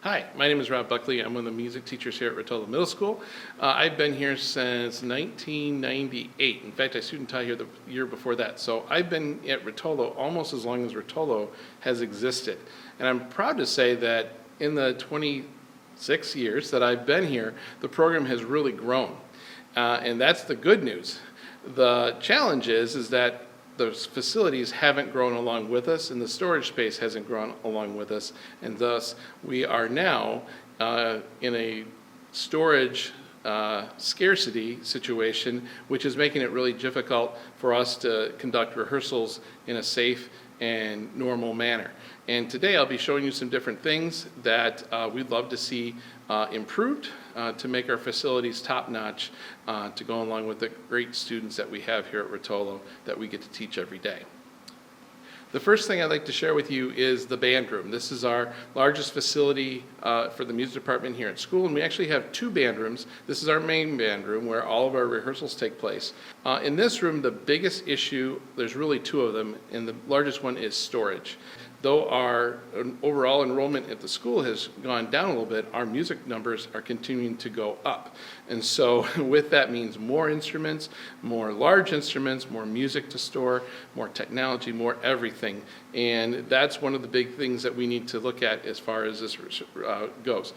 Hi, my name is Rob Buckley. I'm one of the music teachers here at Rotolo Middle School. I've been here since 1998. In fact, I student taught here the year before that. So I've been at Rotolo almost as long as Rotolo has existed. And I'm proud to say that in the 26 years that I've been here, the program has really grown. And that's the good news. The challenge is that those facilities haven't grown along with us, and the storage space hasn't grown along with us, and thus we are now in a storage scarcity situation, which is making it really difficult for us to conduct rehearsals in a safe and normal manner. And today I'll be showing you some different things that we'd love to see improved to make our facilities top-notch to go along with the great students that we have here at Rotolo that we get to teach every day. The first thing I'd like to share with you is the band room. This is our largest facility for the music department here at school, and we actually have two band rooms. This is our main band room where all of our rehearsals take place. In this room, the biggest issue, there's really two of them, and the largest one is storage. Though our overall enrollment at the school has gone down a little bit, our music numbers are continuing to go up. And so with that means more instruments, more large instruments, more music to store, more technology, more everything. And that's one of the big things that we need to look at as far as this goes.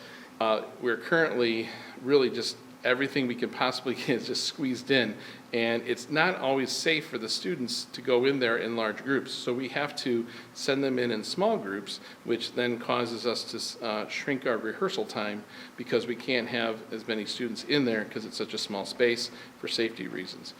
We're currently really just everything we can possibly get is just squeezed in, and it's not always safe for the students to go in there in large groups. So we have to send them in small groups, which then causes us to shrink our rehearsal time because we can't have as many students in there because it's such a small space for safety reasons.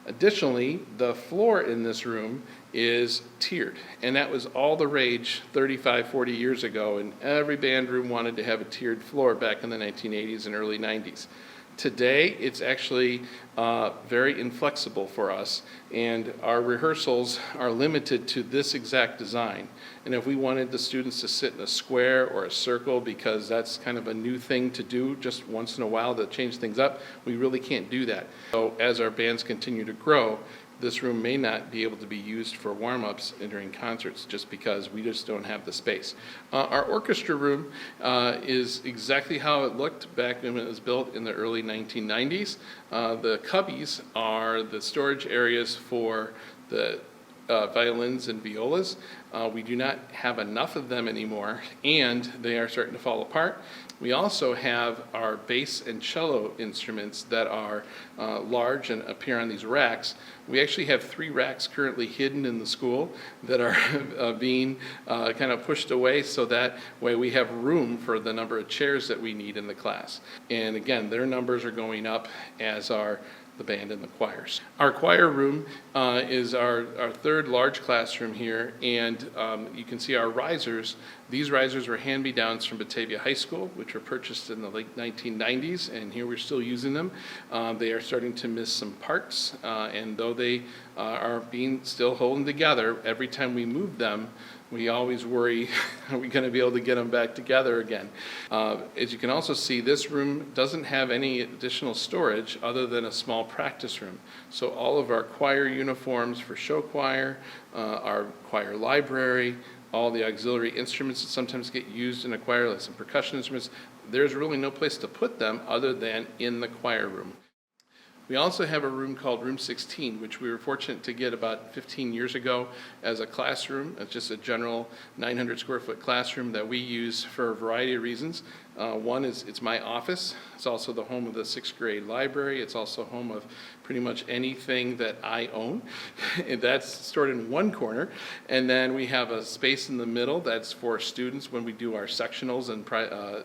Additionally, the floor in this room is tiered, and that was all the rage 35, 40 years ago, and every band room wanted to have a tiered floor back in the 1980s and early 90s. Today, it's actually very inflexible for us, and our rehearsals are limited to this exact design. And if we wanted the students to sit in a square or a circle, because that's kind of a new thing to do just once in a while to change things up, we really can't do that. So as our bands continue to grow, this room may not be able to be used for warm-ups during concerts just because we just don't have the space. Our orchestra room is exactly how it looked back when it was built in the early 1990s. The cubbies are the storage areas for the violins and violas. We do not have enough of them anymore, and they are starting to fall apart. We also have our bass and cello instruments that are large and appear on these racks. We actually have 3 racks currently hidden in the school that are being kind of pushed away, so that way we have room for the number of chairs that we need in the class. And again, their numbers are going up, as are the band and the choirs. Our choir room is our third large classroom here, and you can see our risers. These risers were hand-me-downs from Batavia High School, which were purchased in the late 1990s, and here we're still using them. They are starting to miss some parts, and though they are being still holding together, every time we move them, we always worry, are we going to be able to get them back together again? As you can also see, this room doesn't have any additional storage other than a small practice room. So all of our choir uniforms for show choir, our choir library, all the auxiliary instruments that sometimes get used in a choir, like some percussion instruments, there's really no place to put them other than in the choir room. We also have a room called Room 16, which we were fortunate to get about 15 years ago as a classroom. It's just a general 900 square foot classroom that we use for a variety of reasons. One is it's my office. It's also the home of the 6th grade library. It's also home of pretty much anything that I own. That's stored in one corner. And then we have a space in the middle that's for students when we do our sectionals and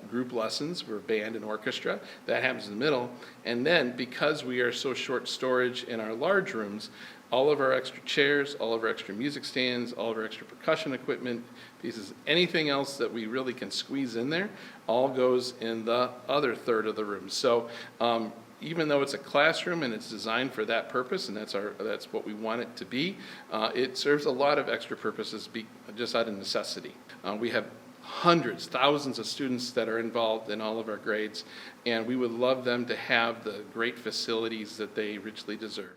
group lessons for band and orchestra. That happens in the middle. And then because we are so short storage in our large rooms, all of our extra chairs, all of our extra music stands, all of our extra percussion equipment pieces, anything else that we really can squeeze in there, all goes in the other third of the room. So even though it's a classroom and it's designed for that purpose, and that's what we want it to be, it serves a lot of extra purposes just out of necessity. We have hundreds, thousands of students that are involved in all of our grades, and we would love them to have the great facilities that they richly deserve.